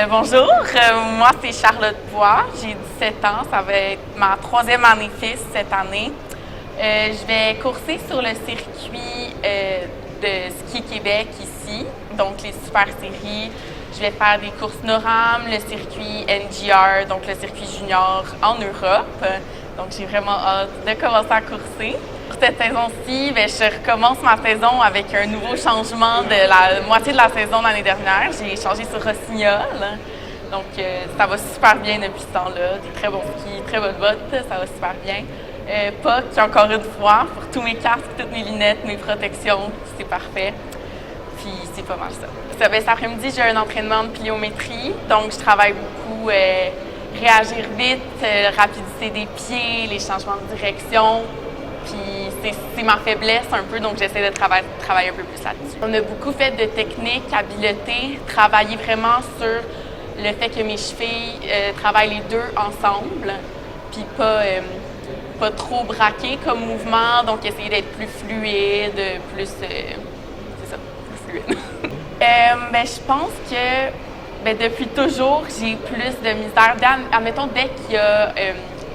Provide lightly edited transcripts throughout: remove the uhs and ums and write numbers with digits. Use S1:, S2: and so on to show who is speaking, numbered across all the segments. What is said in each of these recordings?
S1: Bonjour, moi c'est Charlotte Bois, j'ai 17 ans, ça va être ma troisième année FIS cette année. Je vais courser sur le circuit de Ski Québec ici, donc les super séries. Je vais faire des courses NORAM, le circuit NGR, donc le circuit junior en Europe. Donc j'ai vraiment hâte de commencer à courser. Pour cette saison-ci, je recommence ma saison avec un nouveau changement de la moitié de la saison l'année dernière. J'ai changé sur Rossignol. Donc ça va super bien depuis ce temps-là. Des très bons skis, très bonnes bottes, ça va super bien. POC, encore une fois, pour tous mes casques, toutes mes lunettes, mes protections, c'est parfait. Puis c'est pas mal ça. Cet après-midi, j'ai un entraînement de pliométrie, donc je travaille beaucoup réagir vite, rapidité des pieds, les changements de direction. Puis c'est ma faiblesse un peu, donc j'essaie de travailler un peu plus là-dessus. On a beaucoup fait de techniques, habileté, travailler vraiment sur le fait que mes chevilles travaillent les deux ensemble, puis pas trop braqué comme mouvement, donc essayer d'être plus fluide, plus, c'est ça, plus fluide. Je pense que depuis toujours, j'ai plus de misère. Admettons, dès qu'il y a,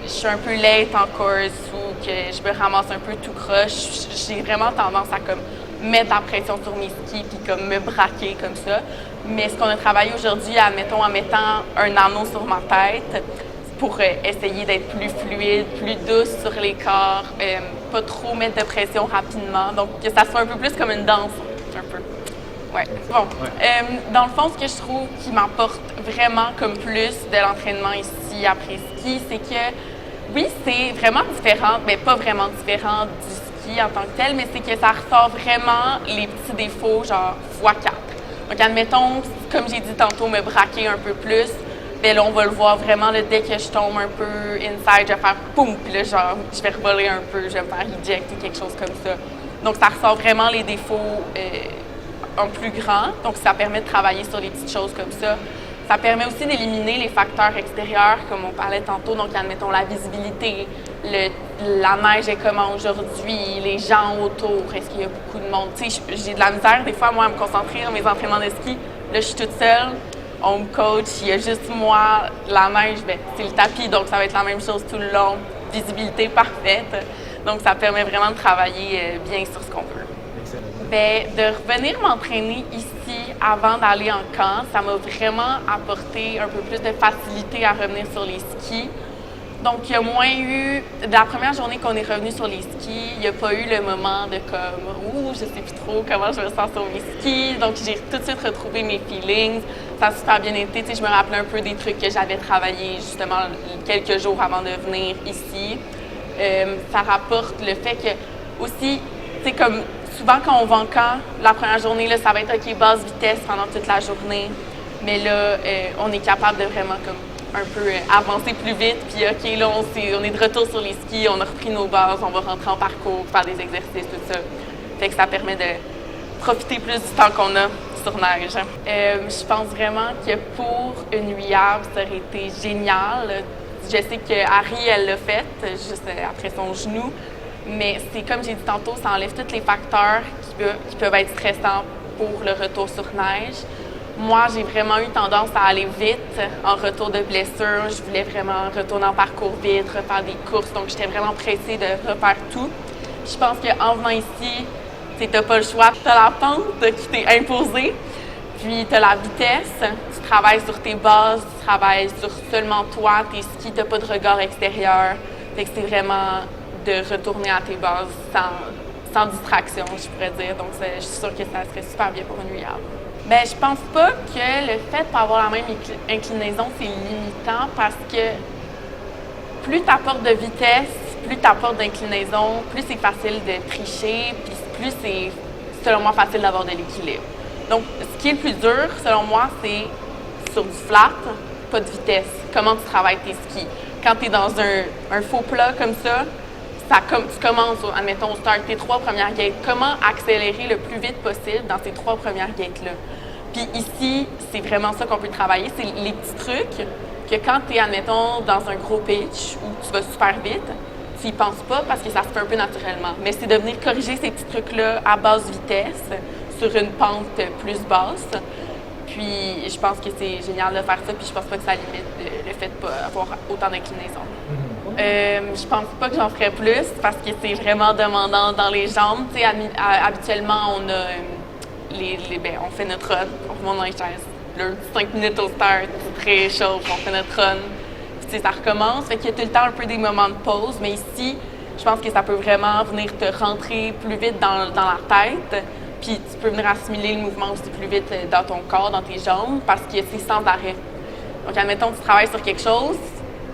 S1: je suis un peu late en course ou que je me ramasse un peu tout croche, j'ai vraiment tendance à comme mettre la pression sur mes skis puis comme me braquer comme ça. Mais ce qu'on a travaillé aujourd'hui, admettons, en mettant un anneau sur ma tête, pour essayer d'être plus fluide, plus douce sur les corps, pas trop mettre de pression rapidement. Donc, que ça soit un peu plus comme une danse, un peu. Ouais. Bon. Dans le fond, ce que je trouve qui m'apporte vraiment comme plus de l'entraînement ici après ski, c'est que, oui, c'est vraiment différent, mais pas vraiment différent du ski en tant que tel, mais c'est que ça ressort vraiment les petits défauts, genre x4. Donc, admettons, comme j'ai dit tantôt, me braquer un peu plus. Bien là, on va le voir vraiment, là, dès que je tombe un peu inside, je vais faire poum, puis là, genre, je vais revoler un peu, je vais me faire eject ou quelque chose comme ça. Donc, ça ressort vraiment les défauts en plus grand. Donc, ça permet de travailler sur les petites choses comme ça. Ça permet aussi d'éliminer les facteurs extérieurs, comme on parlait tantôt. Donc, admettons la visibilité, la neige est comment aujourd'hui, les gens autour, est-ce qu'il y a beaucoup de monde? Tu sais, j'ai de la misère des fois, moi, à me concentrer dans mes entraînements de ski. Là, je suis toute seule. On me coach, il y a juste moi, la neige, c'est le tapis, donc ça va être la même chose tout le long, visibilité parfaite. Donc ça permet vraiment de travailler bien sur ce qu'on veut. De revenir m'entraîner ici avant d'aller en camp, ça m'a vraiment apporté un peu plus de facilité à revenir sur les skis. Donc, il y a moins eu, de la première journée qu'on est revenu sur les skis, il n'y a pas eu le moment de comme, ouh, je sais plus trop comment je me sens sur mes skis. Donc, j'ai tout de suite retrouvé mes feelings. Ça a super bien été. Tu sais, je me rappelais un peu des trucs que j'avais travaillé justement quelques jours avant de venir ici. Ça rapporte le fait que, aussi, tu sais, comme souvent quand on va en camp, la première journée, là, ça va être OK, basse vitesse pendant toute la journée. Mais là, on est capable de vraiment comme un peu avancer plus vite, puis OK, là, on est de retour sur les skis, on a repris nos bases, on va rentrer en parcours, faire des exercices, tout ça. Fait que ça permet de profiter plus du temps qu'on a sur neige. Je pense vraiment que pour une huillable, ça aurait été génial. Je sais que Harry, elle l'a fait, juste après son genou, mais c'est comme j'ai dit tantôt, ça enlève tous les facteurs qui peuvent être stressants pour le retour sur neige. Moi, j'ai vraiment eu tendance à aller vite en retour de blessure. Je voulais vraiment retourner en parcours vite, refaire des courses. Donc, j'étais vraiment pressée de refaire tout. Je pense qu'en venant ici, tu n'as pas le choix. Tu as la pente qui t'est imposée, puis tu as la vitesse. Tu travailles sur tes bases, tu travailles sur seulement toi, tes skis, tu n'as pas de regard extérieur. Fait que c'est vraiment de retourner à tes bases sans distraction, je pourrais dire. Donc, je suis sûre que ça serait super bien pour une huillable. Je pense pas que le fait de pas avoir la même inclinaison, c'est limitant parce que plus tu apportes de vitesse, plus tu apportes d'inclinaison, plus c'est facile de tricher, puis plus c'est, selon moi, facile d'avoir de l'équilibre. Donc, ce qui est le plus dur, selon moi, c'est sur du flat, pas de vitesse. Comment tu travailles tes skis. Quand tu es dans un faux plat comme ça, tu commences, admettons, au start, tes 3 premières gates. Comment accélérer le plus vite possible dans ces 3 premières gates-là? Puis ici, c'est vraiment ça qu'on peut travailler. C'est les petits trucs que quand tu es, admettons, dans un gros pitch où tu vas super vite, tu n'y penses pas parce que ça se fait un peu naturellement. Mais c'est de venir corriger ces petits trucs-là à basse vitesse sur une pente plus basse. Puis je pense que c'est génial de faire ça, puis je pense pas que ça limite le fait de pas avoir autant d'inclinaison. Je pense pas que j'en ferais plus parce que c'est vraiment demandant dans les jambes. Tu sais, habituellement, on a on fait notre run, on remonte dans les chaises. Là, 5 minutes au start, c'est très chaud, on fait notre run. Puis tu sais, ça recommence. Fait qu'il y a tout le temps un peu des moments de pause, mais ici, je pense que ça peut vraiment venir te rentrer plus vite dans la tête. Puis tu peux venir assimiler le mouvement aussi plus vite dans ton corps, dans tes jambes, parce que c'est sans arrêt. Donc, admettons que tu travailles sur quelque chose,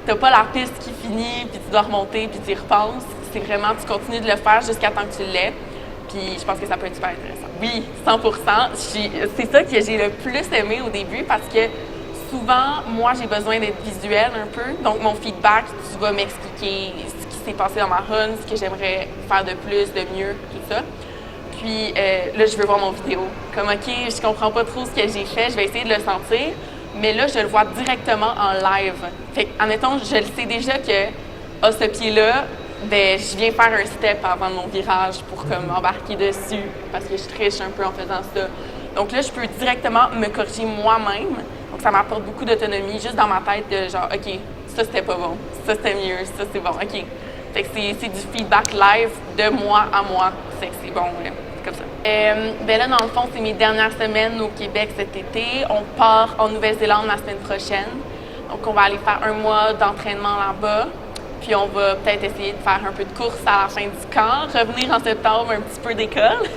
S1: t'as pas la piste qui finit, puis tu dois remonter, puis tu y repenses. C'est vraiment, tu continues de le faire jusqu'à temps que tu l'aies. Puis je pense que ça peut être super intéressant. Oui, 100%. C'est ça que j'ai le plus aimé au début, parce que souvent, moi, j'ai besoin d'être visuel un peu. Donc, mon feedback, tu vas m'expliquer ce qui s'est passé dans ma run, ce que j'aimerais faire de plus, de mieux, tout ça. Puis là, je veux voir mon vidéo. Comme, OK, je comprends pas trop ce que j'ai fait, je vais essayer de le sentir. Mais là, je le vois directement en live. Fait que, admettons, je le sais déjà que, ce pied-là, ben, je viens faire un step avant mon virage pour comme embarquer dessus, parce que je triche un peu en faisant ça. Donc là, je peux directement me corriger moi-même. Donc, ça m'apporte beaucoup d'autonomie juste dans ma tête de genre, OK, ça, c'était pas bon. Ça, c'était mieux. Ça, c'est bon. OK. Fait que c'est du feedback live de moi à moi. C'est bon, ouais. Comme ça. Ben là, dans le fond, c'est mes dernières semaines au Québec cet été. On part en Nouvelle-Zélande la semaine prochaine. Donc, on va aller faire un mois d'entraînement là-bas. Puis, on va peut-être essayer de faire un peu de course à la fin du camp, revenir en septembre un petit peu d'école.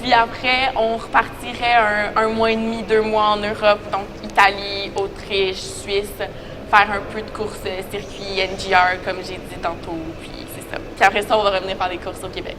S1: Puis après, on repartirait un mois et demi, 2 mois en Europe, donc Italie, Autriche, Suisse, faire un peu de course circuit NGR, comme j'ai dit tantôt. Puis, c'est ça. Puis après ça, on va revenir faire des courses au Québec.